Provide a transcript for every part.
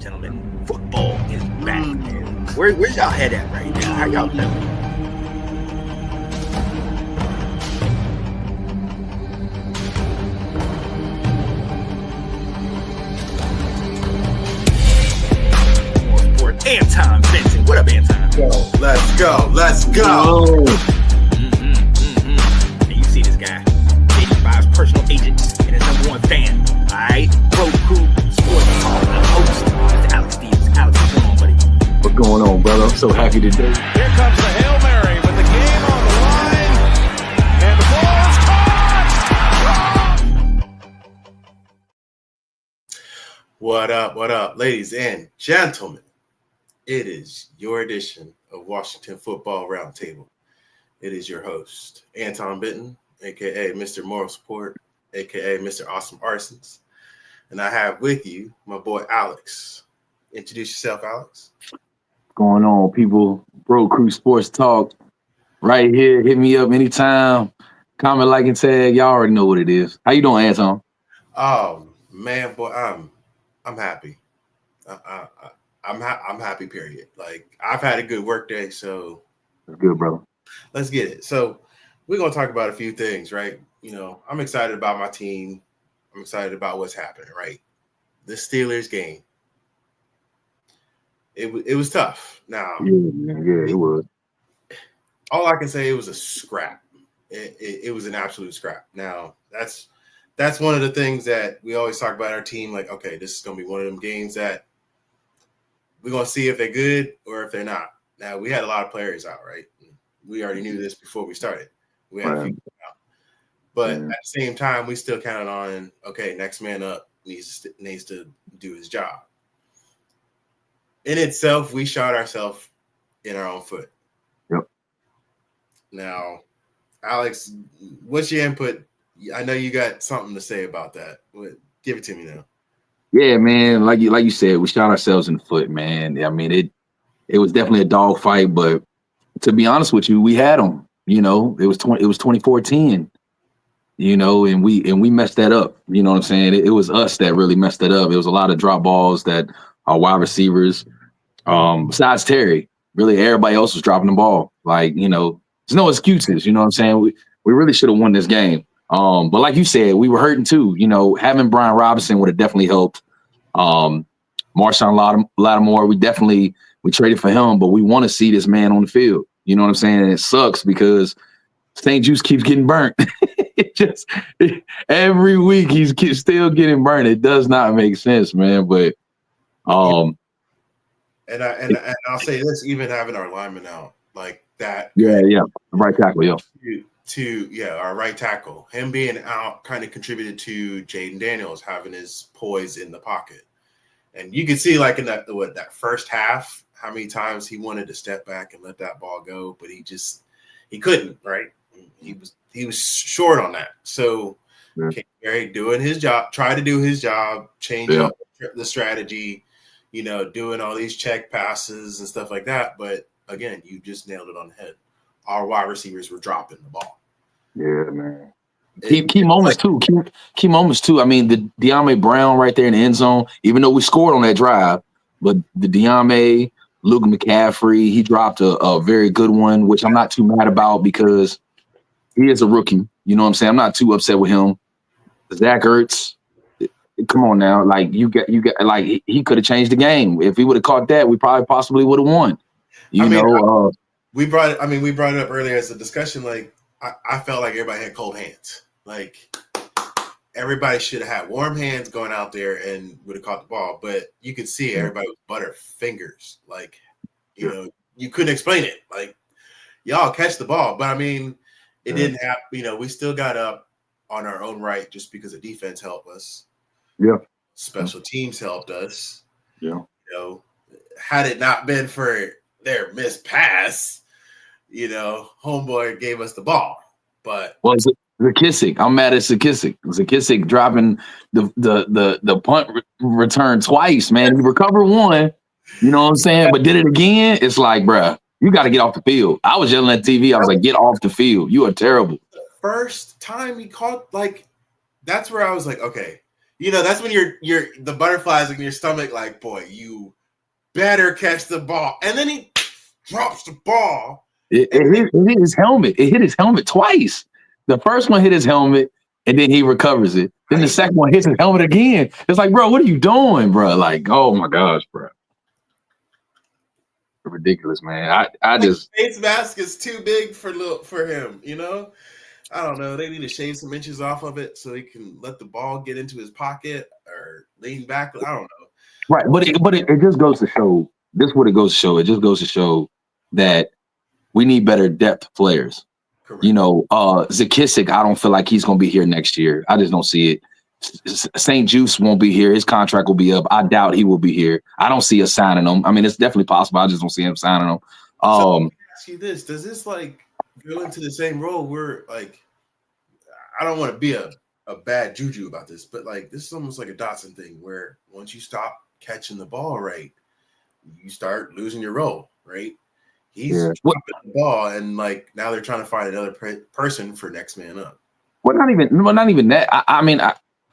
Gentlemen, football is back, man. Where's y'all head at right now? How y'all doing? Anton Benson. What up, Anton? Let's go. And you see this guy, 85's personal agent and his #1 fan. All right, Road Crew Sports Talk, the host, Mr. Alex Stevens. Alex, what's going on, buddy? What's going on, brother? I'm so happy today. Here comes the Hail Mary with the game on the line, and the ball is caught. What up, ladies and gentlemen? It is your edition of Washington Football Roundtable. It is your host, Anton Benton, a.k.a. Mr. Moral Support, a.k.a. Mr. Awesome Arsons. And I have with you my boy, Alex. Introduce yourself, Alex. What's going on, people? Bro Crew Sports Talk right here. Hit me up anytime. Comment, like, and tag. Y'all already know what it is. How you doing, Anton? Oh, man, boy, I'm happy. I'm happy, period. Like, I've had a good work day, so That's good, bro. let's get it. So we're going to talk about a few things, right? You know, I'm excited about my team. I'm excited about what's happening, right? The Steelers game. It was tough. Now, Yeah, it was. all I can say, it was a scrap. It was an absolute scrap. Now, that's one of the things that we always talk about our team. Like, okay, this is going to be one of them games that we're going to see if they're good or if they're not. Now, we had a lot of players out, right? We already knew this before we started. We had a few out. But at the same time, we still counted on, okay, next man up needs to do his job. In itself, we shot ourselves in our own foot. Yep. Now, Alex, what's your input? I know you got something to say about that. Give it to me now. Yeah, man. Like you said, we shot ourselves in the foot, man. I mean, it was definitely a dog fight, but to be honest with you, we had them. You know, it was 2014. You know, and we messed that up. You know what I'm saying? It was us that really messed it up. It was a lot of drop balls that our wide receivers, besides Terry, really everybody else was dropping the ball. Like, you know, there's no excuses. You know what I'm saying? We really should have won this game. But like you said, we were hurting too. You know, having Brian Robinson would have definitely helped. Marshawn Lattimore, we traded for him, but we want to see this man on the field. You know what I'm saying? And it sucks because St. Juice keeps getting burnt. Every week he's still getting burnt. It does not make sense, man. But and I'll say this, even having our lineman out like that. Yeah, right tackle, our right tackle. Him being out kind of contributed to Jaden Daniels having his poise in the pocket. And you can see, like, in that first half, how many times he wanted to step back and let that ball go, but he couldn't, right? He was short on that. So Gary doing his job, try to do his job, change up the strategy, you know, doing all these check passes and stuff like that. But again, you just nailed it on the head. Our wide receivers were dropping the ball. Yeah, man. Key moments too. Key moments too. I mean, the De'Ami Brown right there in the end zone. Even though we scored on that drive, but the De'Ami, Luke McCaffrey, he dropped a very good one, which I'm not too mad about because he is a rookie. You know what I'm saying? I'm not too upset with him. Zach Ertz, come on now. Like you got like he could have changed the game. If he would have caught that, we possibly would have won. We brought it up earlier as a discussion. Like I felt like everybody had cold hands. Like everybody should have had warm hands going out there and would have caught the ball. But you could see everybody with butter fingers. Like, you know, you couldn't explain it. Like, y'all catch the ball. But I mean, it didn't happen. You know, we still got up on our own right just because the defense helped us. Yeah. Special teams helped us. Yeah. You know, had it not been for their missed pass, you know, homeboy gave us the ball. But Zakisic, I'm mad at Zakisic. Zakisic dropping the punt return twice, man. He recovered one, you know what I'm saying? But did it again? It's like, bruh, you got to get off the field. I was yelling at TV. I was like, get off the field. You are terrible. The first time he caught, like, that's where I was like, okay, that's when you're the butterflies in your stomach, like, boy, you better catch the ball. And then he drops the ball. It hit his helmet. It hit his helmet twice. The first one hit his helmet, and then he recovers it. Then the second one hits his helmet again. It's like, bro, what are you doing, bro? Like, oh my gosh, bro. Ridiculous, man. I just face mask is too big for him, I don't know. They need to shave some inches off of it so he can let the ball get into his pocket or lean back. I don't know. Right, but it just goes to show. This is what it goes to show. It just goes to show that we need better depth players. Correct. Zakisic, I don't feel like he's going to be here next year. I just don't see it. St. Juice won't be here. His contract will be up. I doubt he will be here. I don't see us signing him. I mean, it's definitely possible. I just don't see him signing him. So let me ask you this: does this go into the same role where I don't want to be a bad juju about this, but this is almost like a Dotson thing where once you stop catching the ball right, you start losing your role, right? He's dropping the ball, and now they're trying to find another person for next man up. Well, not even that.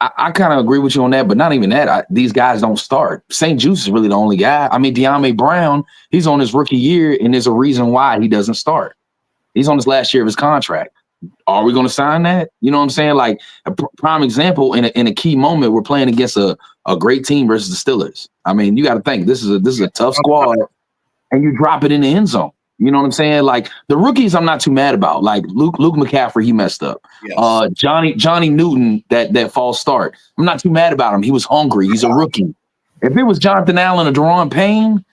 I kind of agree with you on that, but not even that. These guys don't start. St. Juice is really the only guy. I mean, De'Ame Brown, he's on his rookie year, and there's a reason why he doesn't start. He's on his last year of his contract. Are we going to sign that? You know what I'm saying? Like a prime example in a key moment, we're playing against a great team versus the Steelers. I mean, you got to think this is a tough squad, and you drop it in the end zone. You know what I'm saying? Like the rookies, I'm not too mad about. Like Luke McCaffrey, he messed up. Yes. Johnny Newton, that false start. I'm not too mad about him. He was hungry. He's a rookie. If it was Jonathan Allen or Daron Payne,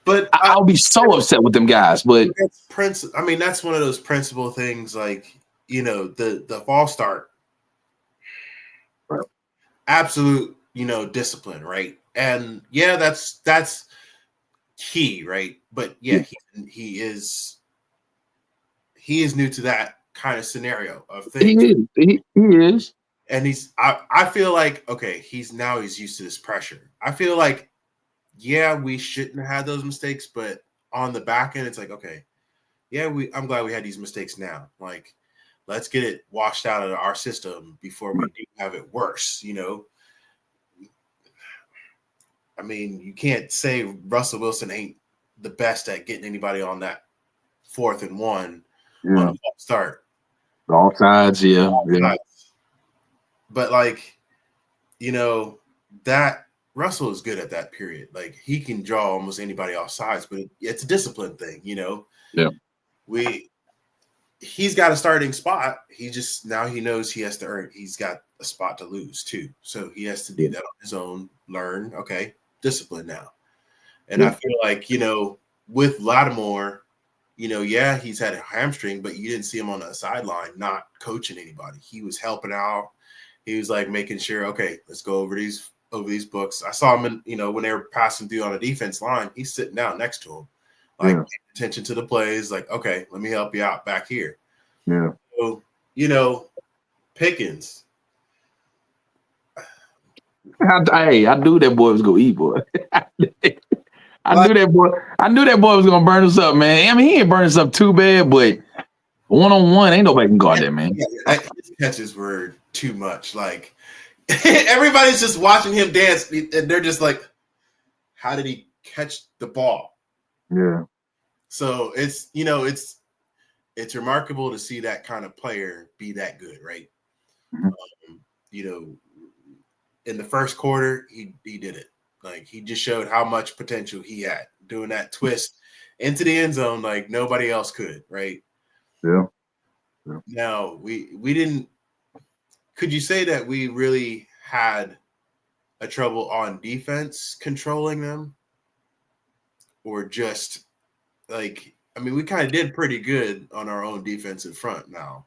but I'll be so upset with them guys. But that's one of those principle things. The false start, right. Absolute, discipline, right? And yeah, that's key, right? But yeah, he is new to that kind of scenario of things. He is, and I feel like he's used to this pressure. I feel like we shouldn't have had those mistakes, but on the back end, it's I'm glad we had these mistakes now. Let's get it washed out of our system before we do have it worse. I mean, you can't say Russell Wilson ain't the best at getting anybody on that 4th and 1 on a false start. All sides, yeah. But that Russell is good at that period. He can draw almost anybody off sides, but it's a discipline thing, Yeah. He's got a starting spot. He knows he has to earn. He's got a spot to lose too. So he has to do that on his own, learn, discipline now. And I feel like, with Lattimore, he's had a hamstring, but you didn't see him on the sideline not coaching anybody. He was helping out. He was making sure, let's go over these books. I saw him when they were passing through on the defense line, he's sitting down next to him, paying attention to the plays, let me help you out back here. Yeah. So, Pickens. I knew that boy was gonna eat, boy. I knew that boy was gonna burn us up, man. I mean, he ain't burn us up too bad, but 1-on-1, ain't nobody can guard that, man. His catches were too much. Everybody's just watching him dance, and they're just like, "How did he catch the ball?" Yeah. So it's remarkable to see that kind of player be that good, right? Mm-hmm. In the first quarter, he did it. He just showed how much potential he had doing that twist into the end zone like nobody else could, right? Yeah. Now, we didn't – could you say that we really had a trouble on defense controlling them? Or just we kind of did pretty good on our own defensive front now.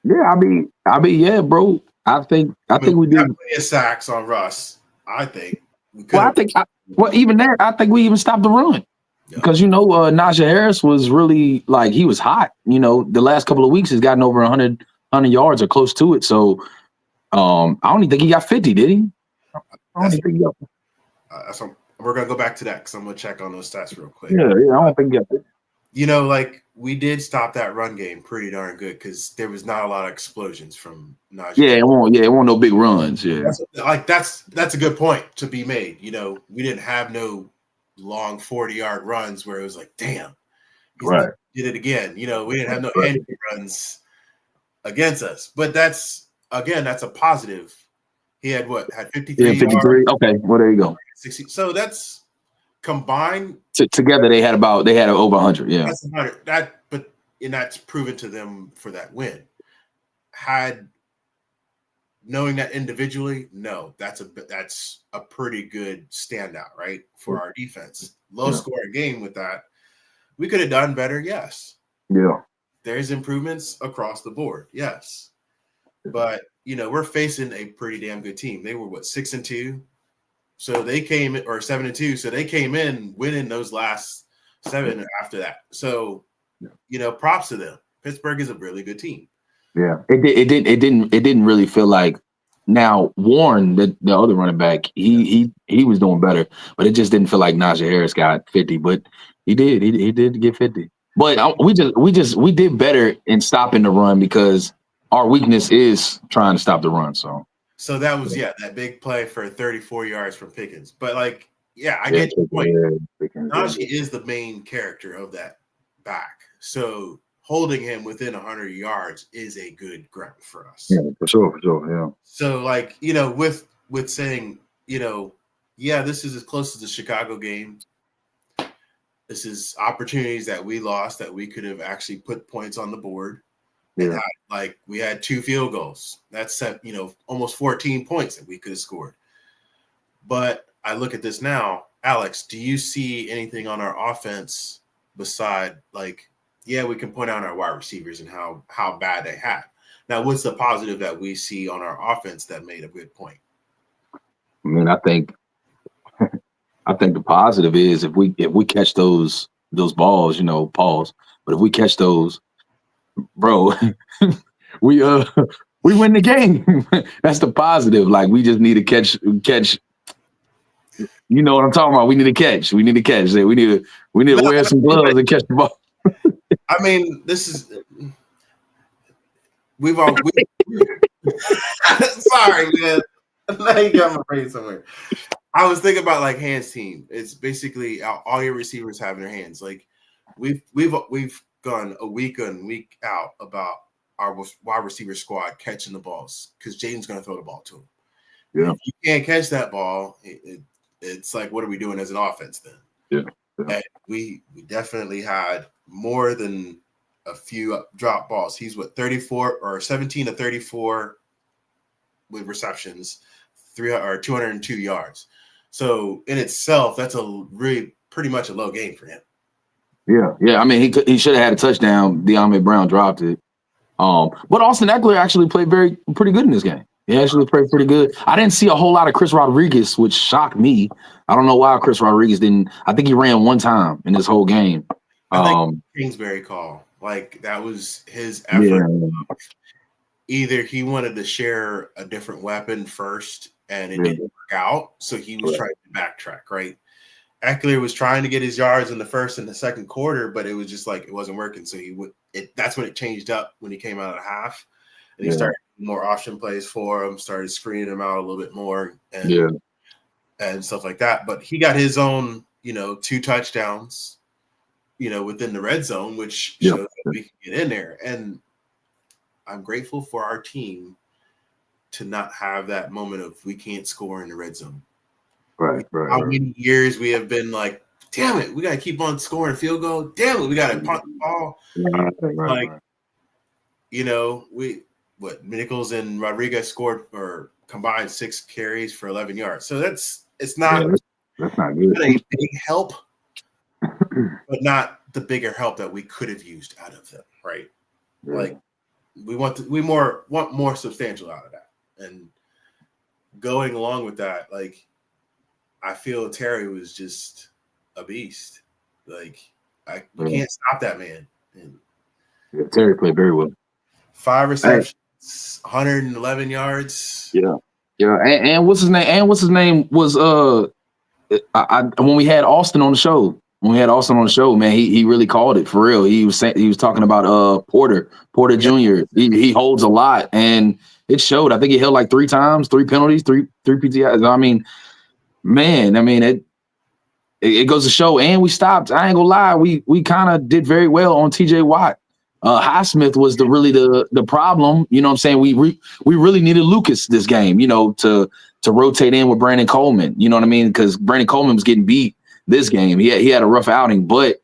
Yeah, I mean, yeah, bro. I think we did plenty of sacks on Russ. I think. Even that, I think we even stopped the run because Najee Harris was really he was hot. The last couple of weeks he's gotten over 100 yards or close to it. So I don't even think he got 50, did he? I don't even think he got. We're gonna go back to that because I'm gonna check on those stats real quick. Yeah, I don't think he got 50. we did stop that run game pretty darn good because there was not a lot of explosions from Najee. Yeah, it won't no big runs. Yeah, that's a good point to be made. You know, we didn't have no long 40-yard runs where it was like, damn, right. did it again. You know, we didn't have no Henry runs against us. But that's a positive. He had 53 53. yards? Okay, well there you go. 60. So that's combined together they had over 100. Yeah, that's 100. And that's proven to them for that win. Knowing that individually, no, that's a pretty good standout, right, for our defense. Low scoring game with that. We could have done better, yes. Yeah. There's improvements across the board, yes. But we're facing a pretty damn good team. They were 6-2, so they came in, or 7-2, so they came in winning those last 7 after that. So, props to them. Pittsburgh is a really good team. Yeah, it didn't really feel like. Now Warren, the other running back, he was doing better, but it just didn't feel like Najee Harris got 50. But he did get 50. But we did better in stopping the run because our weakness is trying to stop the run. So that was that big play for 34 yards from Pickens. But I get your point. Najee is the main character of that back. So holding him within 100 yards is a good ground for us. Yeah, for sure, yeah. So, with saying, this is as close as the Chicago game. This is opportunities that we lost that we could have actually put points on the board. Yeah. And we had 2 field goals. That's set, almost 14 points that we could have scored. But I look at this now, Alex, do you see anything on our offense beside we can point out our wide receivers and how bad they had. Now, what's the positive that we see on our offense that made a good point? I mean, I think the positive is if we catch those balls, pause. But if we catch those, bro, we win the game. That's the positive. We just need to catch. You know what I'm talking about? We need to catch. We need to catch. We need to wear some gloves and catch the ball. I mean, this is sorry, man. Now you got my brain somewhere. I was thinking about hands team. It's basically all your receivers have in their hands. We've gone a week in, week out about our wide receiver squad catching the balls because Jaden's going to throw the ball to him. Yeah. If you can't catch that ball, it's what are we doing as an offense then? Yeah. And we definitely had more than a few drop balls. He's 34 or 17 to 34 with receptions, 202 yards. So in itself, that's pretty much a low game for him. Yeah. I mean, he should have had a touchdown. De'Ami Brown dropped it. But Austin Eckler actually played pretty good in this game. He actually played pretty good. I didn't see a whole lot of Chris Rodriguez, which shocked me. I don't know why Chris Rodriguez didn't. I think he ran one time in this whole game. I think Kingsbury call. That was his effort. Yeah. Either he wanted to share a different weapon first and it didn't work out, so he was trying to backtrack, right? Eckler was trying to get his yards in the first and the second quarter, but it was just it wasn't working. So that's when it changed up when he came out of the half. And he started more option plays for him, started screening him out a little bit more and stuff like that. But he got his own, 2 touchdowns, within the red zone, which shows that we can get in there. And I'm grateful for our team to not have that moment of we can't score in the red zone. Right. How many years we have been damn it, we got to keep on scoring a field goal. Damn it, we got to punt the ball. Right. Nichols and Rodriguez scored or combined 6 carries for 11 yards. So that's not good. A big help, but not the bigger help that we could have used out of them, right? Yeah. We want more substantial out of that. And going along with that, I feel Terry was just a beast. We can't stop that man. And Terry played very well. 5 receptions, 111 yards. Yeah. And what's his name? Was when we had Austin on the show, when we had Austin on the show, man, he really called it for real. He was talking about Porter Jr. He holds a lot, and it showed. I think he held like 3 times, 3 penalties, three PTIs. I mean, man, it goes to show. And we stopped. I ain't gonna lie, we kind of did very well on TJ Watt. Highsmith was the problem. You know what I'm saying? We really needed Lucas this game, you know, to rotate in with Brandon Coleman. You know what I mean? Because Brandon Coleman was getting beat this game. He had a rough outing, but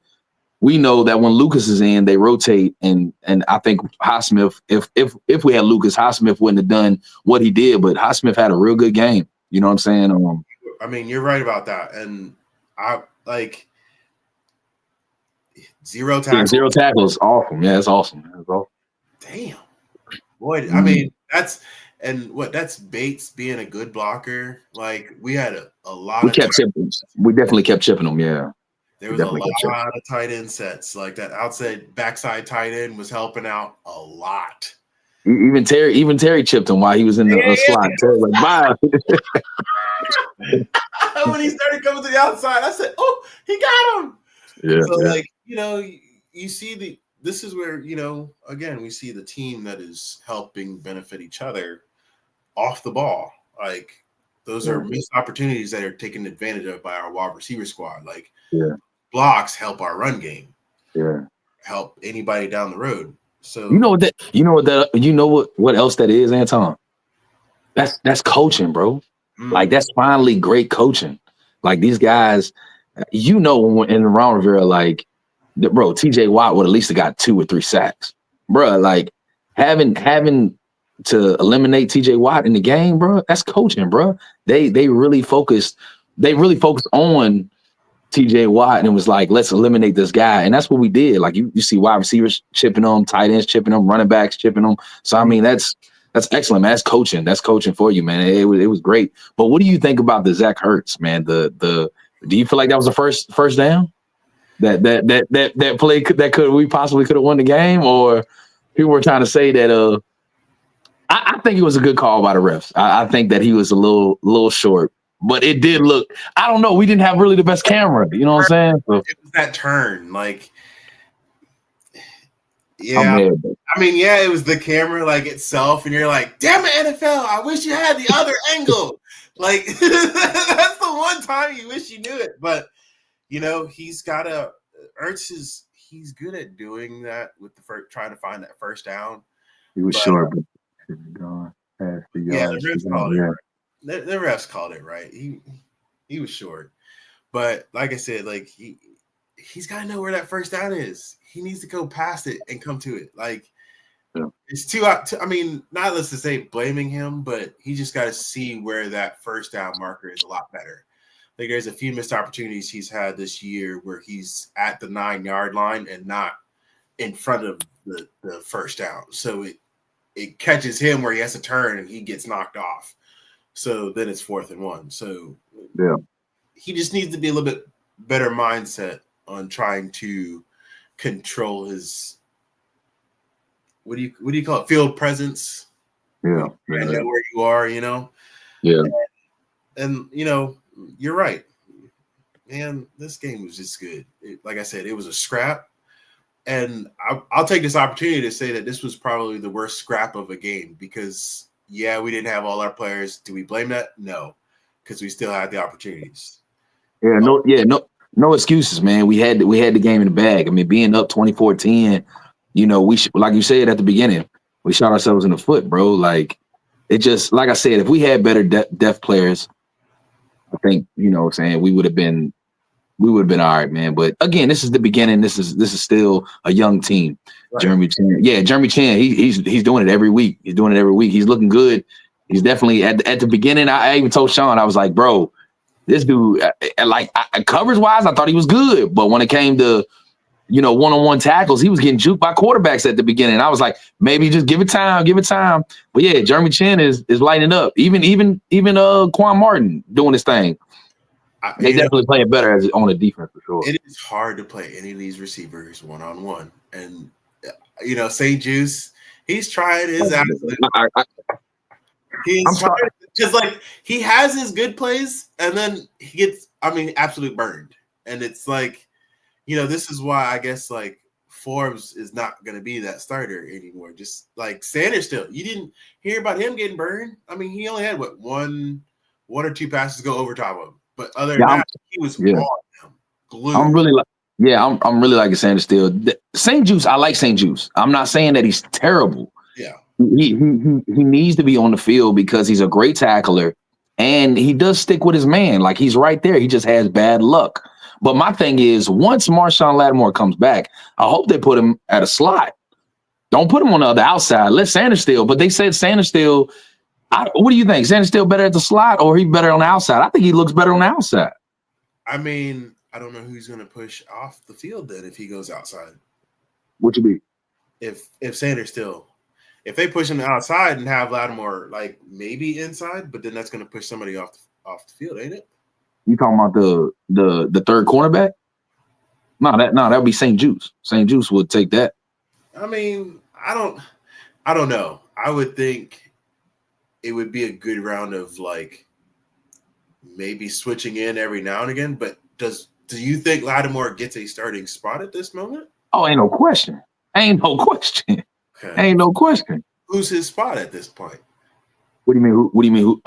we know that when Lucas is in, they rotate. And I think Highsmith, if we had Lucas, Highsmith wouldn't have done what he did, but Highsmith had a real good game. You know what I'm saying? I mean, you're right about that. And I like 0 tackles. Yeah, 0 tackles. Awesome. Yeah, it's awesome. That's awesome. Damn. Boy, I mean, that's Bates being a good blocker. Like, we had a lot of chipping. We definitely kept chipping them, yeah. There was a lot of tight end sets. Like that outside backside tight end was helping out a lot. Even Terry chipped him while he was in the slot. Terry was like, bye. When he started coming to the outside, I said, "Oh, he got him." Yeah. So, like, you know, you see this is where, you know, again, we see the team that is helping benefit each other off the ball. Like, those are missed opportunities that are taken advantage of by our wide receiver squad. Like, blocks help our run game. Yeah. Help anybody down the road. So you know what else that is, Anton? That's coaching, bro. Like, that's finally great coaching. Like, these guys, you know, in Roundtable, like, bro, TJ Watt would at least have got 2 or 3 sacks, bro. Like, having to eliminate TJ Watt in the game, bro, that's coaching, bro. They really focused on TJ Watt, and it was like, let's eliminate this guy. And that's what we did. Like, you see wide receivers chipping them, tight ends chipping them, running backs chipping them. So, I mean, that's excellent, man. That's coaching. That's coaching for you, man. It was great. But what do you think about the Zach Ertz, man? Do you feel like that was the first down? That play we possibly could have won the game? Or people were trying to say that I think it was a good call by the refs. I think that he was a little short. But it did look, I don't know, we didn't have really the best camera. You know what I'm saying? So, it was that turn. Like, yeah. I mean, yeah, it was the camera, like, itself. And you're like, damn it, NFL, I wish you had the other angle. Like, that's the one time you wish you knew it. But, you know, he's good at doing that with trying to find that first down. He was short, but gone past the yard. The refs called it right. The refs called it right. He was short, but like I said, like he's got to know where that first down is. He needs to go past it and come to it. Like, it's too. I mean, not let's just say blaming him, but he just got to see where that first down marker is a lot better. Like, there's a few missed opportunities he's had this year where he's at the 9-yard line and not in front of the first down. So it catches him where he has to turn and he gets knocked off. So then it's 4th and 1. So he just needs to be a little bit better mindset on trying to control his what do you call it? Field presence. Yeah. And know where you are, you know? Yeah. And you know, you're right. Man, this game was just good. Like I said, it was a scrap. And I'll take this opportunity to say that this was probably the worst scrap of a game because yeah, we didn't have all our players. Do we blame that? No, because we still had the opportunities. No excuses, man. We had the game in the bag. I mean, being up 24-10, you know, like you said at the beginning, we shot ourselves in the foot, bro. Like, it just, like I said, if we had better depth players, I think, you know what I'm saying, we would have been all right, man. But again, this is the beginning. This is still a young team. Right. Jeremy Chan. He's doing it every week. He's looking good. He's definitely at the beginning. I even told Sean, I was like, bro, this dude, coverage wise, I thought he was good. But when it came to, you know, one-on-one tackles, he was getting juked by quarterbacks at the beginning. I was like, maybe just give it time. But yeah, Jeremy Chan is lighting up. Even Quan Martin doing his thing. They definitely play it better on the defense for sure. It is hard to play any of these receivers one-on-one. And, you know, St. Juice, he's trying his absolute. He's trying because, like, he has his good plays, and then he gets, absolute burned. And it's like, this is why I guess like Forbes is not going to be that starter anymore. Just like Sanders still. You didn't hear about him getting burned. I mean, he only had one or two passes go over top of him. But other than that, he was on him. Glued. I'm really liking Sanders still. St. Juice, I like St. Juice. I'm not saying that he's terrible. Yeah. He needs to be on the field because he's a great tackler and he does stick with his man. Like he's right there. He just has bad luck. But my thing is, once Marshawn Lattimore comes back, I hope they put him at a slot. Don't put him on the other outside. Let Sanders still. But they said Sanders still. What do you think? Sanders still better at the slot or he better on the outside? I think he looks better on the outside. I mean, I don't know who's going to push off the field then if he goes outside. What you be? If Sanders still. If they push him outside and have Lattimore like maybe inside, but then that's going to push somebody off the field, ain't it? You talking about the third cornerback? No, that would be St. Juice. St. Juice would take that. I mean, I don't know. I would think it would be a good round of like maybe switching in every now and again. But do you think Lattimore gets a starting spot at this moment? Oh, ain't no question. Okay. Ain't no question. Who's his spot at this point? What do you mean? What do you mean?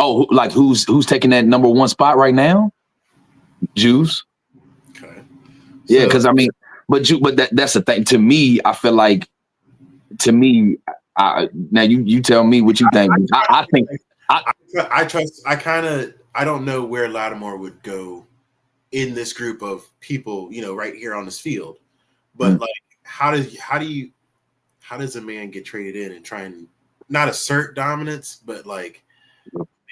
Who's taking that number one spot right now? Juice. Okay. Yeah, because I mean, but that's the thing. To me, I feel like. Now you tell me what you think. I think I don't know where Lattimore would go in this group of people, right here on this field. But like, how does a man get traded in and try and not assert dominance, but like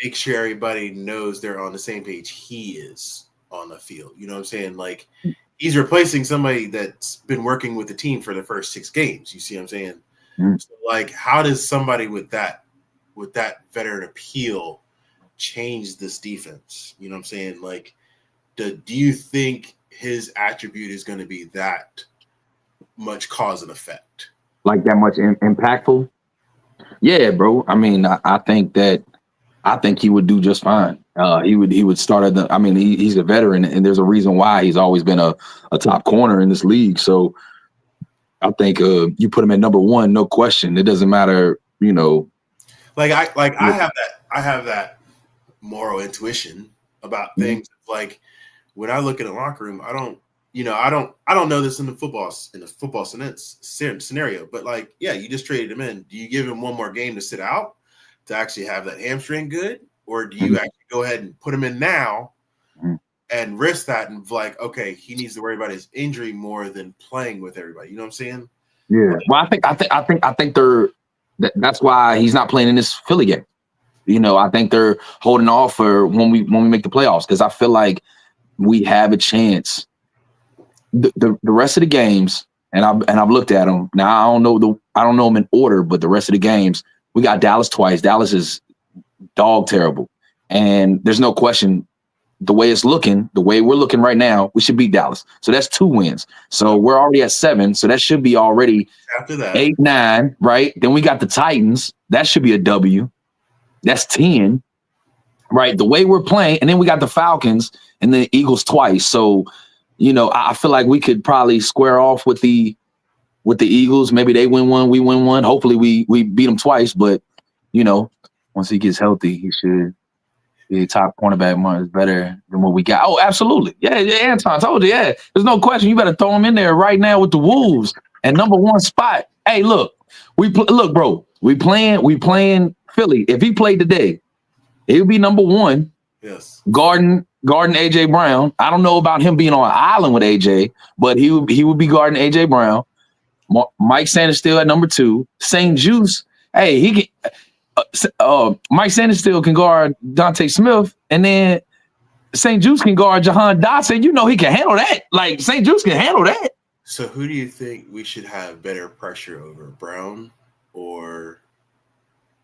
make sure everybody knows they're on the same page he is on the field? You know what I'm saying? Like he's replacing somebody that's been working with the team for the first 6 games. You see what I'm saying? So like, how does somebody with that veteran appeal change this defense? You know what I'm saying? Like, do you think his attribute is going to be that much cause and effect? Like that much impactful? Yeah, bro. I mean, I think he would do just fine. He would start at he's a veteran, and there's a reason why he's always been a top corner in this league. So I think you put him at number one, no question. It doesn't matter, Like I have that moral intuition about things. Like when I look at a locker room, I don't know this in the football scenario, but like, yeah, you just traded him in. Do you give him one more game to sit out to actually have that hamstring good, or do you actually go ahead and put him in now and risk that and like, okay, he needs to worry about his injury more than playing with everybody? You know what I'm saying? Yeah. Well, I think that's why he's not playing in this Philly game. I think they're holding off for when we make the playoffs, because I feel like we have a chance. The rest of the games, and I've looked at them. Now I don't know them in order, but the rest of the games, we got Dallas twice. Dallas is dog terrible, and there's no question. The way we're looking right now, we should beat Dallas. So that's 2 wins. So we're already at 7. So that should be already after that 8, 9, right? Then we got the Titans. That should be a W. That's 10, right? The way we're playing, and then we got the Falcons and the Eagles twice. So, I feel like we could probably square off with the Eagles. Maybe they win one, we win one. Hopefully we beat them twice. But once he gets healthy, he should. The top cornerback one is better than what we got. Oh, absolutely. Yeah, Anton told you. Yeah, there's no question. You better throw him in there right now with the Wolves and number one spot. Hey, look, bro. We playing Philly. If he played today, he would be number 1. Yes. Guarding AJ Brown. I don't know about him being on an island with AJ, but he would be guarding AJ Brown. Mike Sanders still at number 2. St. Juice. Hey, he can. Mike Sanders still can guard Dante Smith, and then St. Juice can guard Jahan Dotson. He can handle that. Like St. Juice can handle that. So who do you think we should have better pressure over, Brown or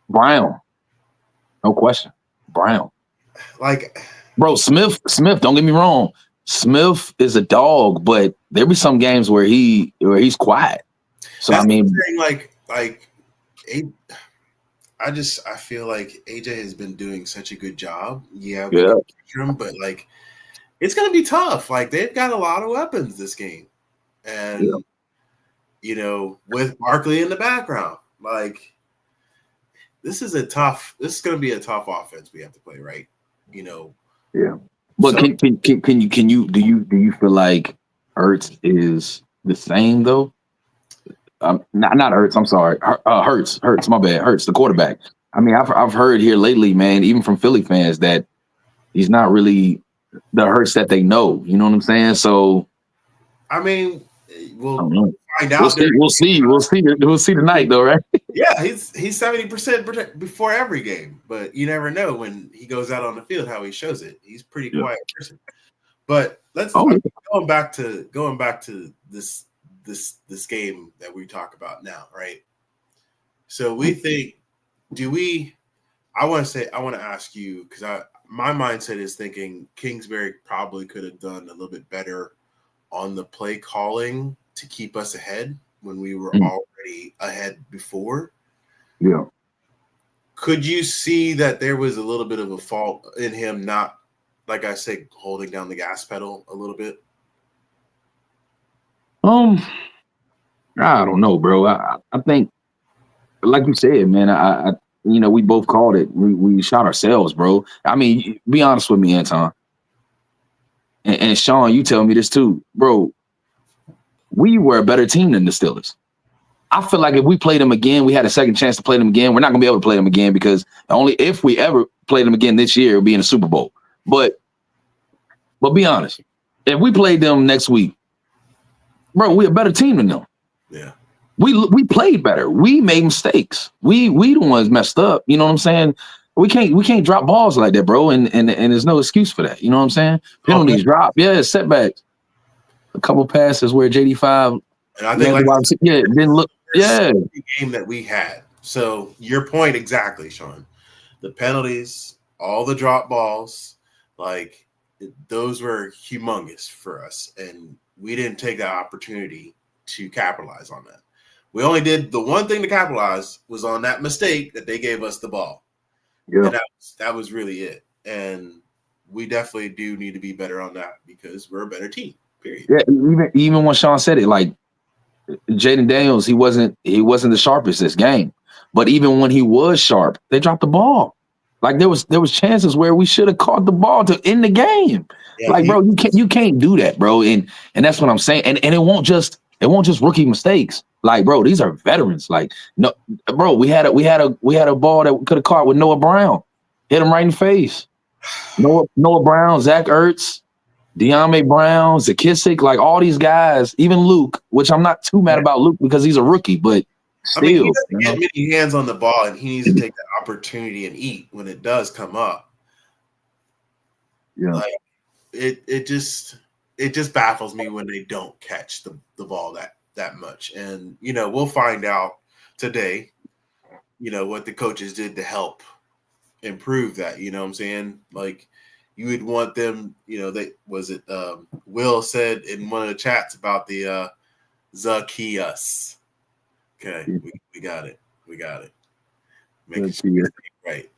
Brown? No question, Brown. Like, bro, Smith. Don't get me wrong. Smith is a dog, but there be some games where he's quiet. So I mean, I feel like AJ has been doing such a good job. Yeah. But like, it's gonna be tough. Like they've got a lot of weapons this game. and Yeah. with Barkley in the background, like this is going to be a tough offense we have to play, right? Yeah. But So do you feel like Ertz is the same though? Not Ertz. I'm sorry. Hurts. My bad. Hurts the quarterback. I mean, I've heard here lately, man, even from Philly fans, that he's not really the Hurts that they know. You know what I'm saying? So I mean, I we'll don't know. find We'll out. see. We'll see tonight, though, right? Yeah, he's 70% before every game, but you never know when he goes out on the field how he shows it. He's a pretty quiet person. But going back to this game that we talk about now, right? So we think, I want to ask you, because my mindset is thinking Kingsbury probably could have done a little bit better on the play calling to keep us ahead when we were already ahead before. Yeah. Could you see that there was a little bit of a fault in him not, like I said, holding down the gas pedal a little bit? I don't know, bro. I think, like you said, man, we both called it. We shot ourselves, bro. I mean, be honest with me, Anton. And Sean, you tell me this too, bro. We were a better team than the Steelers. I feel like if we played them again, we had a second chance to play them again. We're not gonna be able to play them again because only if we ever play them again this year, it'll be in the Super Bowl. But be honest, if we played them next week, bro, we're a better team than them. Yeah. We played better. We made mistakes. We the ones messed up. You know what I'm saying? We can't drop balls like that, bro. And there's no excuse for that. You know what I'm saying? Penalties drop. Yeah, setbacks. A couple passes where JD5 and I think it didn't look the game that we had. So your point exactly, Sean. The penalties, all the drop balls, like those were humongous for us, and we didn't take that opportunity to capitalize on that. We only did the one thing to capitalize was on that mistake that they gave us the ball. Yeah. And that was really it. And we definitely do need to be better on that because we're a better team. Period. Yeah, even when Sean said it, like Jaden Daniels, he wasn't the sharpest this game. But even when he was sharp, they dropped the ball. Like there was chances where we should have caught the ball to end the game. Yeah, like, bro, you can't do that, bro. And that's what I'm saying. And it won't just rookie mistakes. Like, bro, these are veterans. Like, no, bro, we had a ball that could have caught with Noah Brown. Hit him right in the face. Noah Brown, Zach Ertz, De'Ami Brown, Zakisic, like all these guys, even Luke, which I'm not too mad about Luke because he's a rookie, but still. I mean, he doesn't get many hands on the ball, and he needs to take that opportunity and eat when it does come up. Yeah. Like, it just baffles me when they don't catch the ball that much. And, we'll find out today, what the coaches did to help improve that, you know what I'm saying? Like, you would want them, Will said in one of the chats about the Zacchaeus. Okay, we got it. Making sure it's right.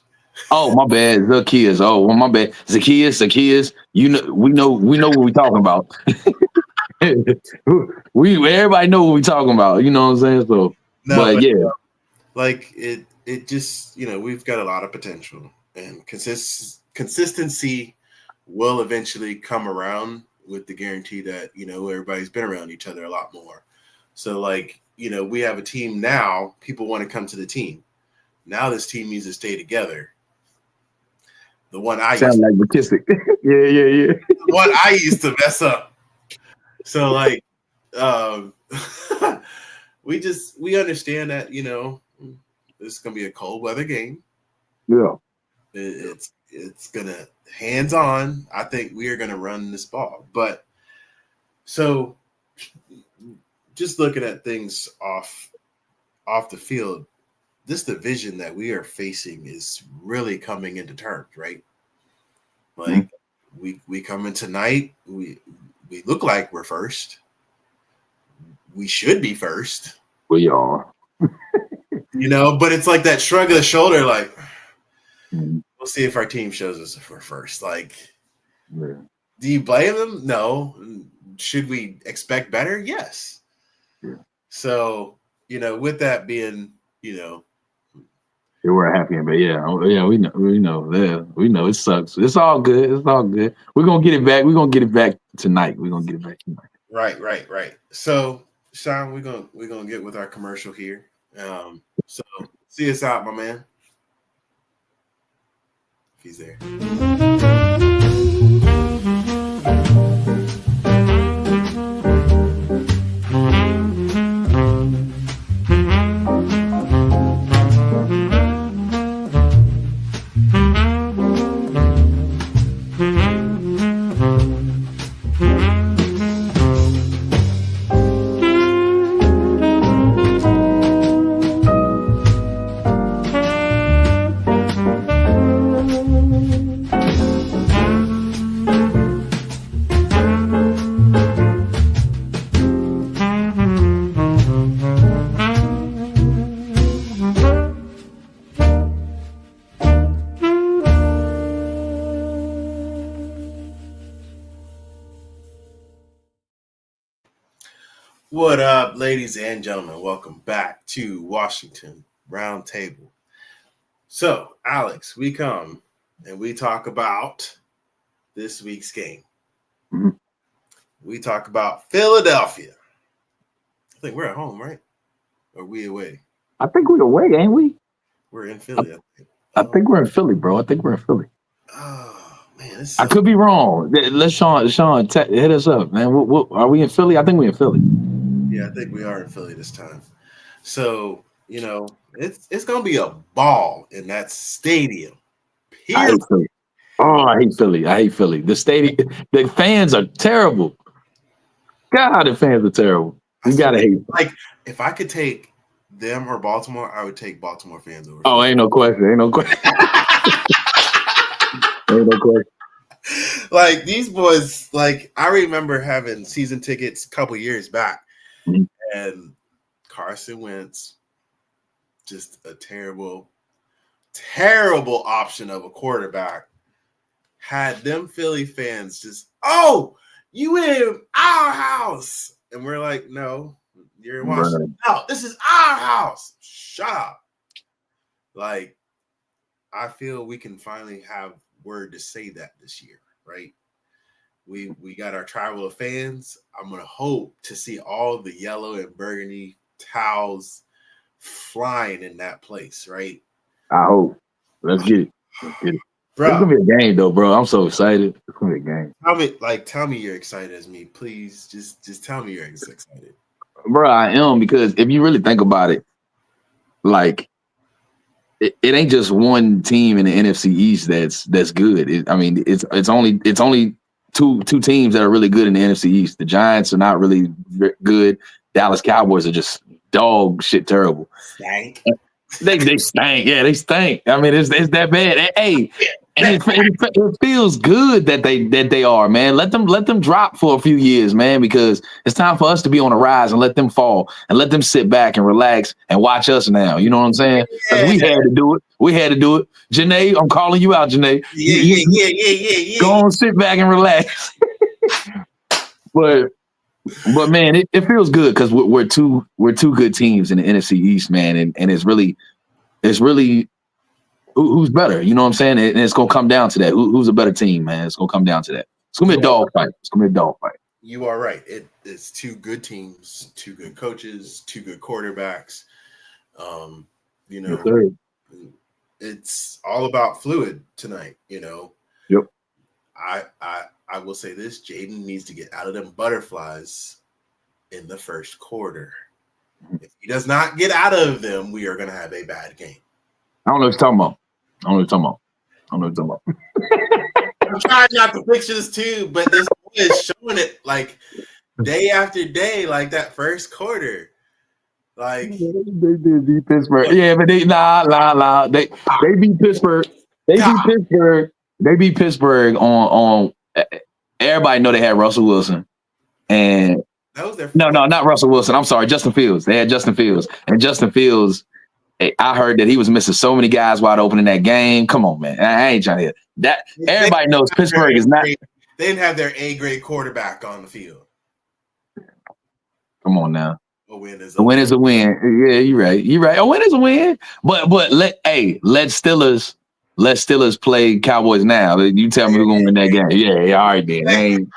Oh, my bad, Zacchaeus. Oh, well, my bad, Zacchaeus. We know what we're talking about. Everybody know what we're talking about. You know what I'm saying? So, but yeah, like it just we've got a lot of potential, and consistency will eventually come around with the guarantee that everybody's been around each other a lot more. So like we have a team now. People want to come to the team. Now this team needs to stay together. The one I sound like McKissick. Yeah. The one I used to mess up. So like, we understand that this is gonna be a cold weather game. Yeah, it's gonna hands on. I think we are gonna run this ball, but so just looking at things off the field. This division that we are facing is really coming into terms, right? Like we come in tonight, we look like we're first. We should be first. We are. But it's like that shrug of the shoulder, like we'll see if our team shows us if we're first. Like, do you blame them? No. should we expect better? Yes. Yeah. So, with that being, They were happy, but we know it sucks. It's all good. We're gonna get it back. We're gonna get it back tonight. Right. So, Sean, we're gonna get with our commercial here. So see us out, my man. If he's there. What up, ladies and gentlemen? Welcome back to Washington Roundtable. So, Alex, we come and we talk about this week's game. Mm-hmm. We talk about Philadelphia. I think we're at home, right? Or are we away? I think we're away, ain't we? We're in Philly. I think we're in Philly, bro. I think we're in Philly. Oh, man. I could be wrong. Let's Sean hit us up, man. What, are we in Philly? I think we're in Philly. Yeah, I think we are in Philly this time. So, it's going to be a ball in that stadium. I hate Philly. Oh, I hate Philly. The stadium, the fans are terrible. God, the fans are terrible. You got to hate. Like, if I could take them or Baltimore, I would take Baltimore fans over. Oh, ain't no question. Like, these boys, like, I remember having season tickets a couple years back. Mm-hmm. And Carson Wentz, just a terrible option of a quarterback, had them Philly fans just, oh, you in our house. And we're like, no, you're in Washington. Right. No, this is our house. Shut up. Like, I feel we can finally have word to say that this year, right? We got our travel of fans. I'm going to hope to see all the yellow and burgundy towels flying in that place, right? I hope. Let's get it. Bro, it's going to be a game, though, bro. I'm so excited. It's going to be a game. Tell me you're excited as me, please. Just tell me you're excited. Bro, I am, because if you really think about it, like, it ain't just one team in the NFC East that's good. It's only two teams that are really good in the NFC East. The Giants are not really good. Dallas Cowboys are just dog shit terrible. Stank. They stink. Yeah, they stink. I mean, it's that bad. Hey, and it feels good that they are, man. Let them drop for a few years, man, because it's time for us to be on the rise and let them fall and let them sit back and relax and watch us now. You know what I'm saying? Yeah. We had to do it. Janae, I'm calling you out, Janae. Yeah. Go on, sit back and relax. but man, it feels good because we're two good teams in the NFC East, man, and it's really who's better. You know what I'm saying? And it's gonna come down to that. Who's a better team, man? It's gonna come down to that. It's gonna be a dog fight. You are right. It's two good teams, two good coaches, two good quarterbacks. It's all about fluid tonight. Yep. I will say this: Jaden needs to get out of them butterflies in the first quarter. If he does not get out of them, we are going to have a bad game. I don't know what you're talking about. I'm trying not to picture this too, but this boy is showing it like day after day, like that first quarter. Like they did beat Pittsburgh. Yeah, but they beat Pittsburgh. They beat Pittsburgh on everybody know they had Russell Wilson. And that was their no, not Russell Wilson. I'm sorry, Justin Fields. They had Justin Fields. And Justin Fields, I heard that he was missing so many guys wide open in that game. Come on, man. I ain't trying to hear that. Everybody knows Pittsburgh is not. They didn't have their A-grade quarterback on the field. Come on now. A win is A win is a win. Yeah, you're right. You're right. A win is a win. But let Steelers play Cowboys now. You tell me who's gonna win that game. Yeah, all right, then.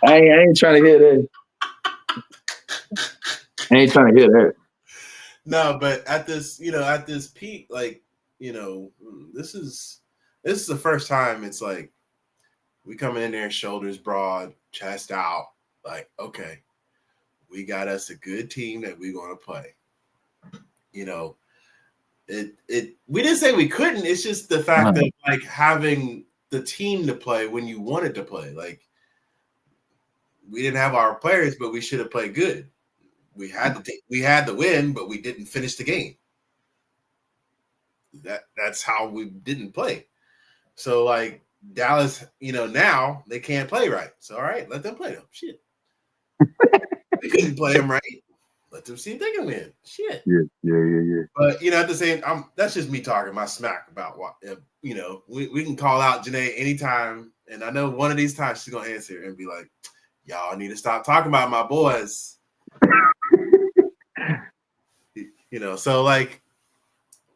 I ain't trying to hear that. I ain't trying to hear that. No, but at this peak, like, this is the first time it's like we coming in there shoulders broad, chest out, like, okay, we got us a good team that we're gonna play. We didn't say we couldn't. It's just the fact that, like, having the team to play when you wanted to play. Like, we didn't have our players, but we should have played good. We had the win, but we didn't finish the game. That's how we didn't play. So, like, Dallas, now they can't play right. So, all right, let them play them. Shit. We couldn't play them right. Let them see if they can win. Shit. Yeah. But, at the same time, that's just me talking my smack about what, we can call out Janae anytime. And I know one of these times she's going to answer and be like, y'all need to stop talking about my boys. So, like,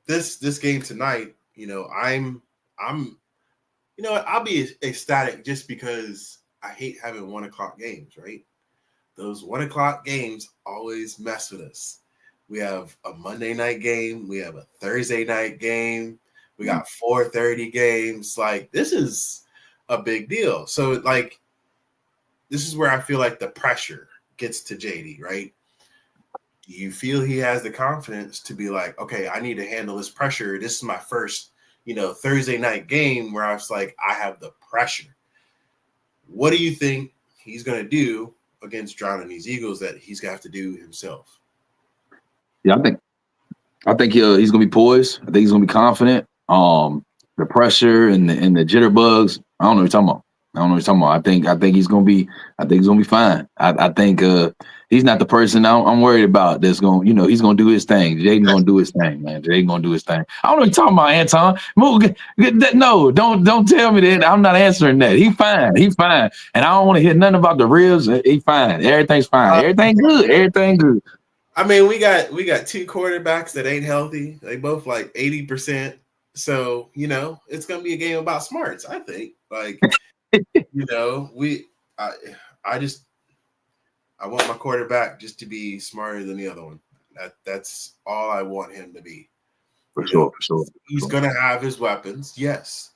this game tonight, I'll be ecstatic just because I hate having 1:00 games, right? Those 1:00 games always mess with us. We have a Monday night game. We have a Thursday night game. We got 4:30 games. Like, this is a big deal. So, like, this is where I feel like the pressure gets to JD, right? Do you feel he has the confidence to be like, okay, I need to handle this pressure. This is my first, Thursday night game where I was like, I have the pressure. What do you think he's going to do against drowning these Eagles that he's going to have to do himself? Yeah, I think he's going to be poised. I think he's going to be confident. The pressure and the jitterbugs, I don't know what you're talking about. I think he's going to be fine. I think he's not the person I'm worried about that's going, he's going to do his thing. Jaden's going to do his thing, man. Jaden's going to do his thing. I don't know what you're talking about, Anton. No, don't tell me that. I'm not answering that. He's fine. And I don't want to hear nothing about the ribs. He's fine. Everything's fine. Everything good. I mean, we got two quarterbacks that ain't healthy. They both like 80%. So, it's going to be a game about smarts, I think. Like, I want my quarterback just to be smarter than the other one. That's all I want him to be. For sure. He's going to have his weapons. Yes.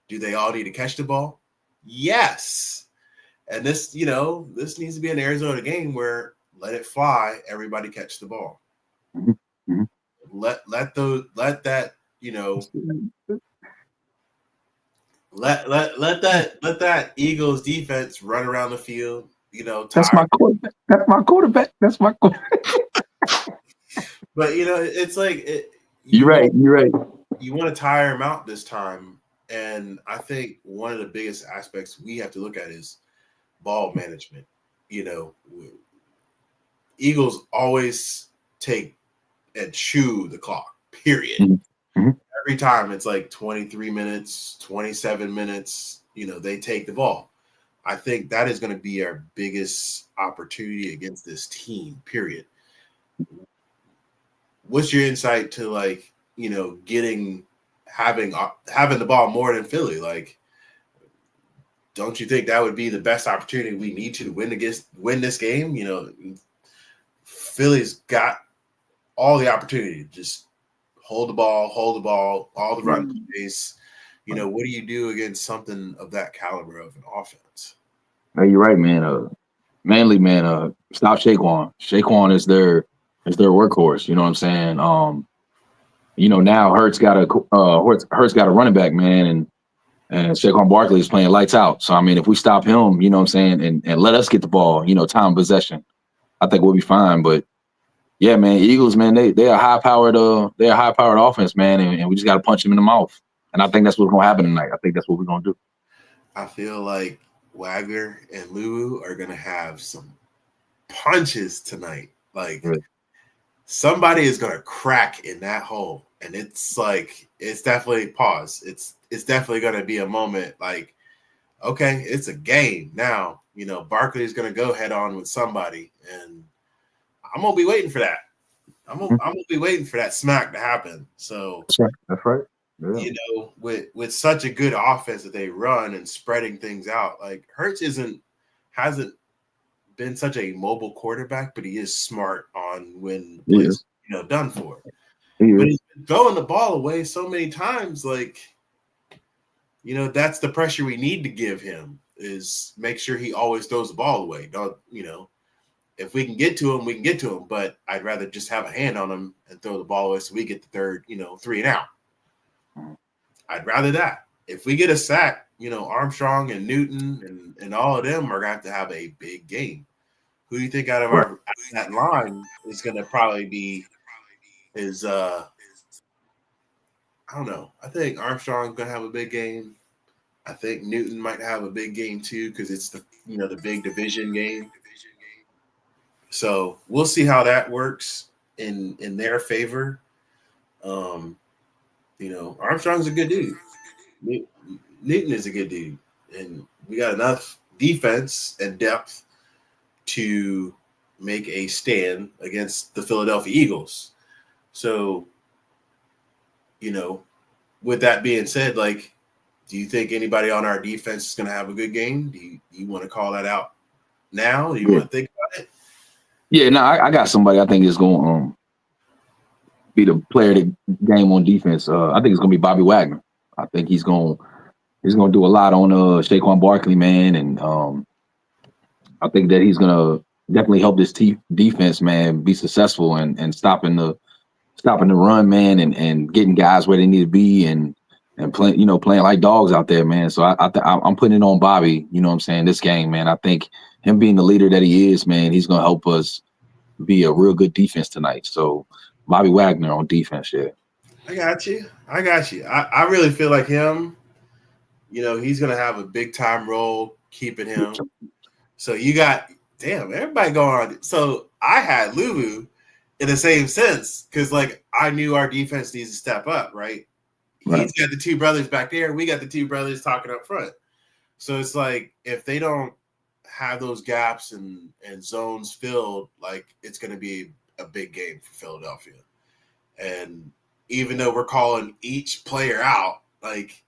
Do they all need to catch the ball? Yes. And this needs to be an Arizona game where let it fly. Everybody catch the ball. Mm-hmm. Let that Let that Eagles defense run around the field. That's my quarterback. But it's like you're right. You want to tire him out this time, and I think one of the biggest aspects we have to look at is ball management. Eagles always take and chew the clock. Period. Mm-hmm. Every time it's like 23 minutes, 27 minutes, they take the ball. I think that is going to be our biggest opportunity against this team, period. What's your insight to, like, having the ball more than Philly? Like, don't you think that would be the best opportunity we need to win this game? Philly's got all the opportunity to just hold the ball, all the run pace. What do you do against something of that caliber of an offense? Hey, you're right, man. Mainly, man, stop Saquon. Saquon is their workhorse. You know what I'm saying? Now Hurts got a running back, man, and Saquon Barkley is playing lights out. So I mean, if we stop him, you know what I'm saying, and let us get the ball, time possession, I think we'll be fine. But yeah, man, Eagles, man, they're a high-powered offense, man, and we just got to punch them in the mouth. And I think that's what's going to happen tonight. I think that's what we're going to do. I feel like Wagner and Lulu are going to have some punches tonight. Like, Really? Somebody is going to crack in that hole, and it's definitely pause. It's definitely going to be a moment like, okay, it's a game now. You know, Barkley is going to go head on with somebody, and I'm gonna be waiting for that. I'm gonna be waiting for that smack to happen. So That's right. That's right. Yeah. you know, with such a good offense that they run and spreading things out, like Hurts hasn't been such a mobile quarterback, but he is smart on when the plays done for. But he's been throwing the ball away so many times, like, you know, that's the pressure we need to give him, is make sure he always throws the ball away. Don't, you know, if we can get to him, we can get to him, but I'd rather just have a hand on him and throw the ball away so we get the third, 3 and out. I'd rather that. If we get a sack, Armstrong and Newton and all of them are going to have a big game. Who do you think out of that line is going to probably be I don't know. I think Armstrong's going to have a big game. I think Newton might have a big game too, because it's the big division game. So we'll see how that works in their favor. Armstrong's a good dude. Newton is a good dude, and we got enough defense and depth to make a stand against the Philadelphia Eagles. So, with that being said, like, do you think anybody on our defense is going to have a good game? Do you want to call that out now? Do you want to think about it? Yeah, no, I got somebody I think is going to be the player of the game on defense. I think it's going to be Bobby Wagner. I think he's going to do a lot on Saquon Barkley, man, and I think that he's going to definitely help this defense, man, be successful and stopping the run, man, and getting guys where they need to be and playing like dogs out there, man. So I'm putting it on Bobby. You know what I'm saying? This game, man. I think him being the leader that he is, man, he's going to help us be a real good defense tonight. So Bobby Wagner on defense, yeah. I got you. I really feel like him, he's going to have a big time role keeping him. So you got, everybody going on. So I had Luvu in the same sense, because, like, I knew our defense needs to step up, right? He's got the two brothers back there. We got the two brothers talking up front. So it's like, if they don't have those gaps and zones filled, like, it's going to be a big game for Philadelphia. And even though we're calling each player out, like,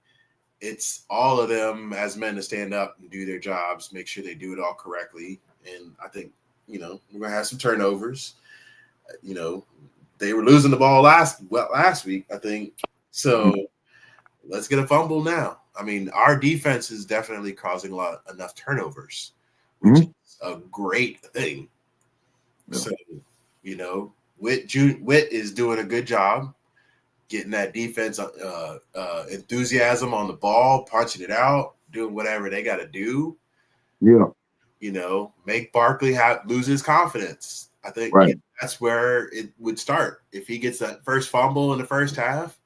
it's all of them as men to stand up and do their jobs, make sure they do it all correctly. And I think, we're going to have some turnovers. They were losing the ball last week, I think. So let's get a fumble now. I mean, our defense is definitely causing enough turnovers, which is a great thing. Yeah. So, Witt is doing a good job getting that defense enthusiasm on the ball, punching it out, doing whatever they got to do. Yeah. Make Barkley lose his confidence. I think that's where it would start. If he gets that first fumble in the first half,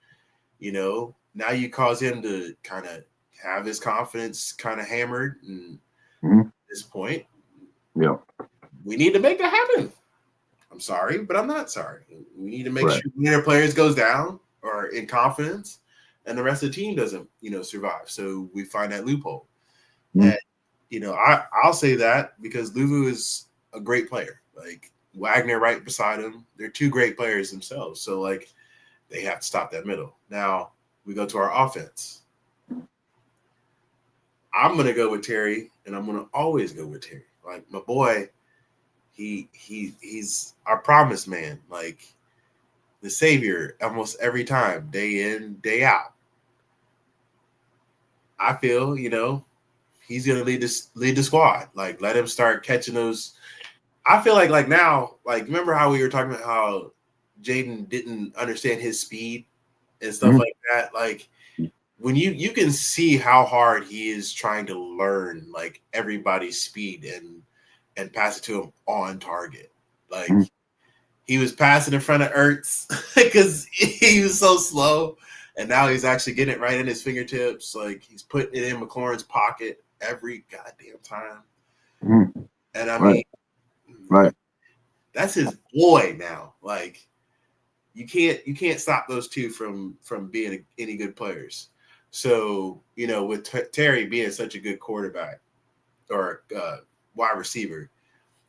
now you cause him to kind of have his confidence kind of hammered. And at this point, we need to make that happen. I'm sorry, but I'm not sorry. We need to make sure one of their players goes down or in confidence, and the rest of the team doesn't, survive. So we find that loophole. And, I'll say that because Luvu is a great player. Like, Wagner right beside him. They're two great players themselves. So, like, they have to stop that middle. Now we go to our offense. I'm going to go with Terry, and I'm going to always go with Terry. Like, my boy, he's our promised man, like the savior almost every time, day in, day out. I feel, he's going to lead the squad. Like, let him start catching those. I feel like now, like, remember how we were talking about how Jaden didn't understand his speed and stuff like that? Like, when you can see how hard he is trying to learn, like, everybody's speed and pass it to him on target. Like, he was passing in front of Ertz because he was so slow, and now he's actually getting it right in his fingertips. Like, he's putting it in McLaurin's pocket every goddamn time. And I mean, that's his boy now. Like, you can't stop those two from being any good players. So, with Terry being such a good quarterback or wide receiver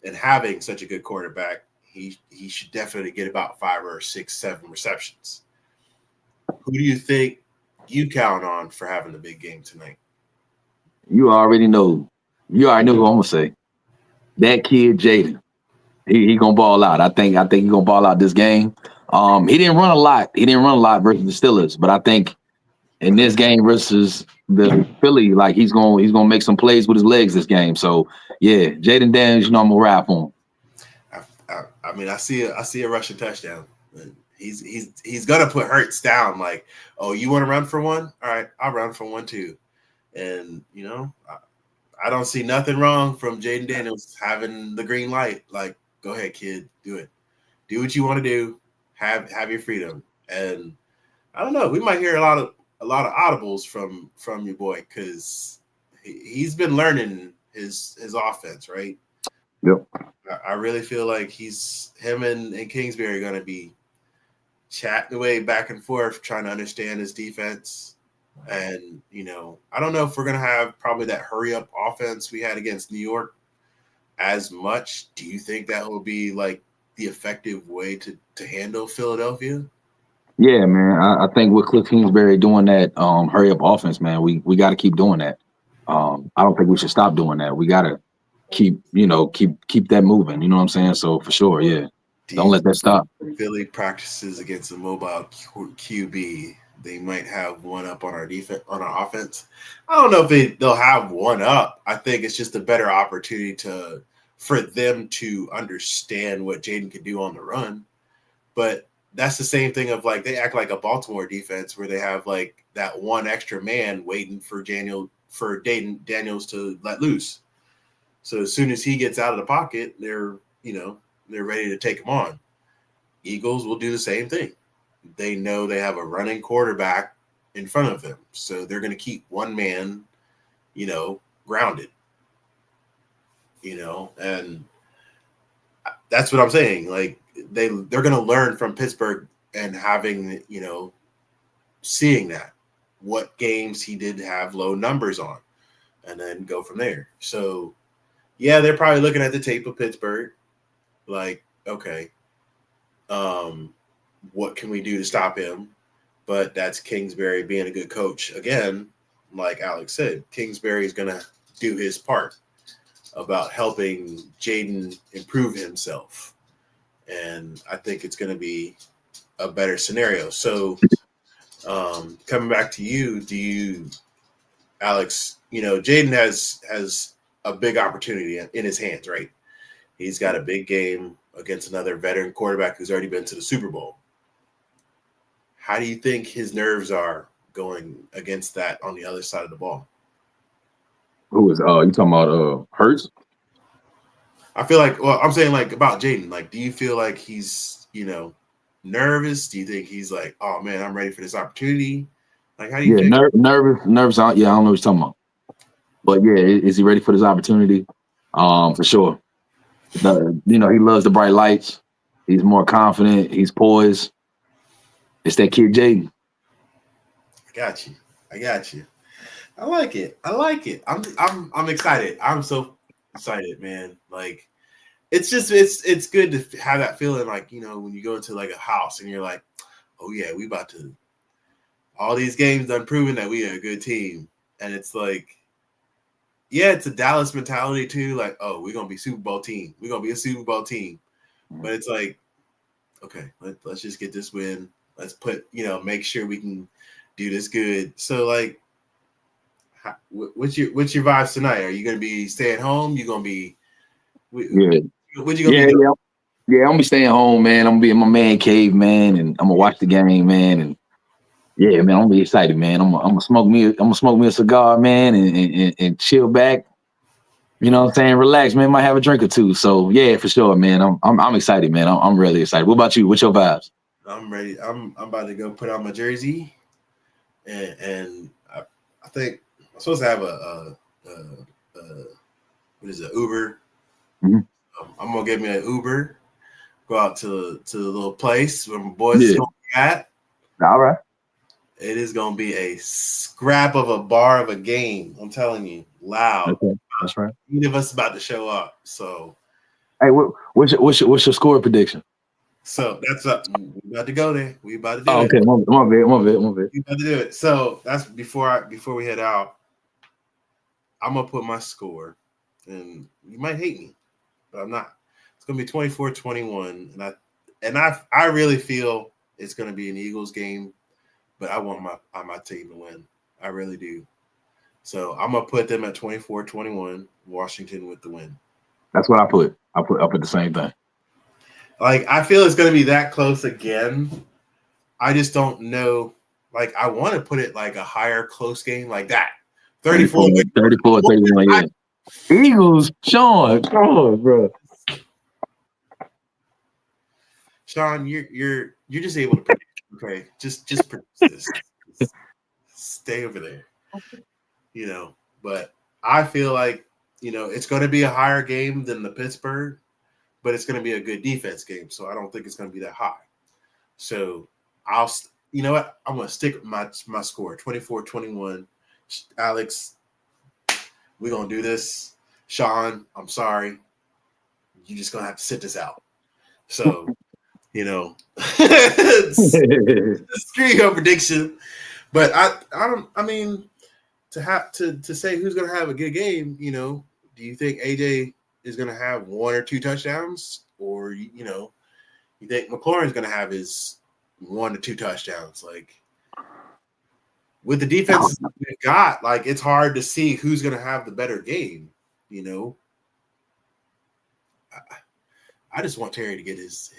and having such a good quarterback, he should definitely get about 5 or 6, 7 receptions. Who do you think you count on for having the big game tonight? You already know. You already know who I'm gonna say. That kid, Jaden. He gonna ball out. I think he gonna ball out this game. He didn't run a lot. He didn't run a lot versus the Steelers, but I think in this game versus the Philly, like he's gonna make some plays with his legs this game. So yeah, Jaden Daniels, I'm gonna ride for him. I mean, I see a rushing touchdown. He's gonna put Hurts down. Like, oh, you want to run for one? All right, I'll run for one too. And I don't see nothing wrong from Jaden Daniels having the green light. Like, go ahead, kid, do it. Do what you want to do. Have your freedom. And I don't know. We might hear a lot of audibles from your boy because he's been learning his offense, right? Yep. I really feel like him and Kingsbury are going to be chatting away back and forth, trying to understand his defense. And, I don't know if we're going to have probably that hurry up offense we had against New York as much. Do you think that will be like the effective way to handle Philadelphia? Yeah, man. I think with Cliff Kingsbury doing that hurry up offense, man, we got to keep doing that. I don't think we should stop doing that. We got to keep that moving. You know what I'm saying? So for sure, yeah. Don't let that stop. Philly practices against a mobile QB. They might have one up on our defense, on our offense. I don't know if they'll have one up. I think it's just a better opportunity for them to understand what Jaden can do on the run. But that's the same thing of like they act like a Baltimore defense where they have like that one extra man waiting for Jaden Daniels to let loose. So as soon as he gets out of the pocket, they're ready to take him on. Eagles will do the same thing. They know they have a running quarterback in front of them. So they're going to keep one man, grounded. And that's what I'm saying. Like they're going to learn from Pittsburgh and having, seeing that what games he did have low numbers on and then go from there. So yeah, they're probably looking at the tape of Pittsburgh. Like, okay, what can we do to stop him? But that's Kingsbury being a good coach. Again, like Alex said, Kingsbury is going to do his part about helping Jaden improve himself. And I think it's going to be a better scenario. So coming back to you, Alex, Jaden has a big opportunity in his hands, right? He's got a big game against another veteran quarterback who's already been to the Super Bowl. How do you think his nerves are going against that on the other side of the ball? Who is you talking about Hurts? I feel like, well, I'm saying like about Jaden. Like, do you feel like he's, nervous? Do you think he's like, oh man, I'm ready for this opportunity? Like, how do you think? Nervous. Yeah, I don't know what you're talking about. But yeah, is he ready for this opportunity? For sure. He loves the bright lights. He's more confident. He's poised. It's that kid Jaden. I got you. I like it. I'm excited. I'm so excited, man. Like, it's good to have that feeling. Like, when you go into like a house and you're like, oh yeah, we about to. All these games done proven that we are a good team, and it's like. Yeah, it's a Dallas mentality too. Like, oh, we're gonna be Super Bowl team. We're gonna be a Super Bowl team. But it's like, okay, let's just get this win. Let's make sure we can do this good. So, like, what's your vibes tonight? Are you gonna be staying home? You gonna be? What you gonna be doing? Yeah, I'm gonna be staying home, man. I'm gonna be in my man cave, man, and I'm gonna watch the game, man, and. Yeah, man, I'm gonna be excited, man. I'm gonna smoke me a cigar, man, and chill back. You know what I'm saying? Relax, man. Might have a drink or two. So yeah, for sure, man. I'm excited, man. I'm really excited. What about you? What's your vibes? I'm ready. I'm about to go put on my jersey, and I think I'm supposed to have a what is it, Uber? Mm-hmm. I'm gonna get me an Uber, go out to the little place where my boys is gonna be at. All right. It is going to be a scrap of a bar of a game. I'm telling you, loud. Okay, that's right. Each of us about to show up. So, hey, what's your score prediction? So that's up. We about to go there. We about to do Oh, it. okay, my bad. We about to do it. So that's before we head out. I'm gonna put my score, and you might hate me, but I'm not. It's gonna be 24-21, and I really feel it's gonna be an Eagles game, but I want my team to win. I really do. So I'm gonna put them at 24-21. Washington with the win. That's what I put. I put the same thing. Like, I feel it's going to be that close again. I just don't know. Like, I want to put it like a higher close game like that. 34-31, yeah. Eagles, Sean, bro. Sean, you're just able to predict. Okay, just predict this. Just stay over there. But I feel like, it's going to be a higher game than the Pittsburgh, but it's going to be a good defense game. So I don't think it's going to be that high. So you know what? I'm going to stick with my score, 24-21. Alex, we're going to do this. Sean, I'm sorry. You're just going to have to sit this out. So, screw your prediction. But I mean, to say who's going to have a good game, do you think AJ is going to have 1 or 2 touchdowns, or you think McLaurin's going to have his 1 to 2 touchdowns? Like, with the defense we've got, like, it's hard to see who's going to have the better game. I just want Terry to get his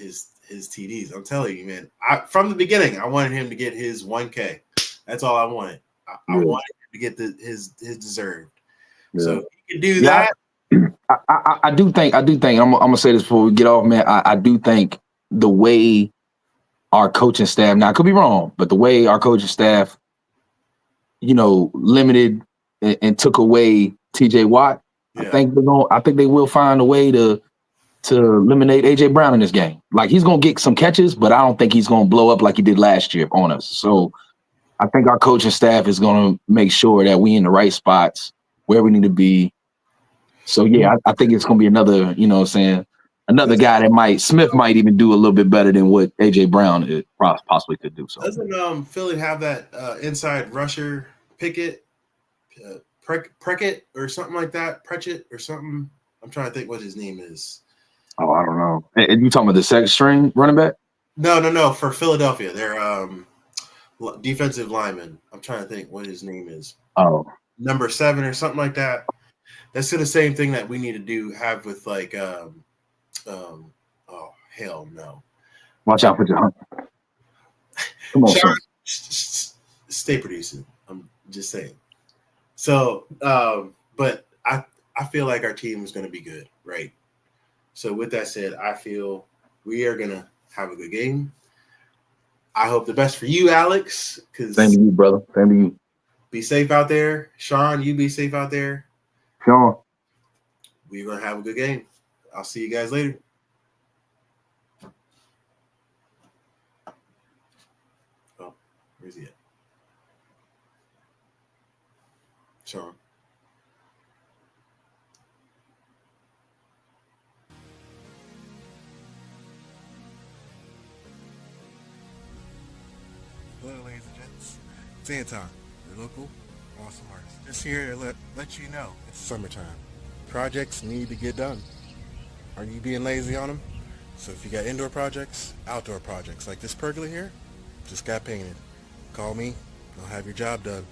TDs. I'm telling you, man. From the beginning, I wanted him to get his 1K. That's all I wanted. I wanted him to get his deserved. Yeah. So he can do that. I do think I'm gonna say this before we get off, man. I do think the way our coaching staff, now I could be wrong, but the way our coaching staff, limited and took away TJ Watt, yeah. I think they will find a way to eliminate AJ Brown in this game. Like, he's gonna get some catches, but I don't think he's gonna blow up like he did last year on us. So I think our coaching staff is gonna make sure that we in the right spots where we need to be. So, yeah, I think it's going to be another, another guy that Smith might even do a little bit better than what A.J. Brown possibly could do. So doesn't Philly have that inside rusher Pickett, Preckett or something like that? Pritchett or something? I'm trying to think what his name is. Oh, I don't know. And you talking about the second string running back? No. For Philadelphia, they're defensive lineman. I'm trying to think what his name is. Oh. Number 7 or something like that. That's the same thing that we need to have with, like, oh, hell no. Watch out for John. Come on, Sean, stay producing. I'm just saying. So, but I feel like our team is going to be good, right? So with that said, I feel we are going to have a good game. I hope the best for you, Alex. Same to you, brother. Same to you. Be safe out there. Sean, you be safe out there. Sean. We're going to have a good game. I'll see you guys later. Oh, where's he at? Sean. Hello, ladies and gents. It's Anton, your local awesome artist. Just here to let you know it's summertime. Projects need to get done. Are you being lazy on them? So if you got indoor projects, outdoor projects, like this pergola here, just got painted. Call me, I'll have your job done.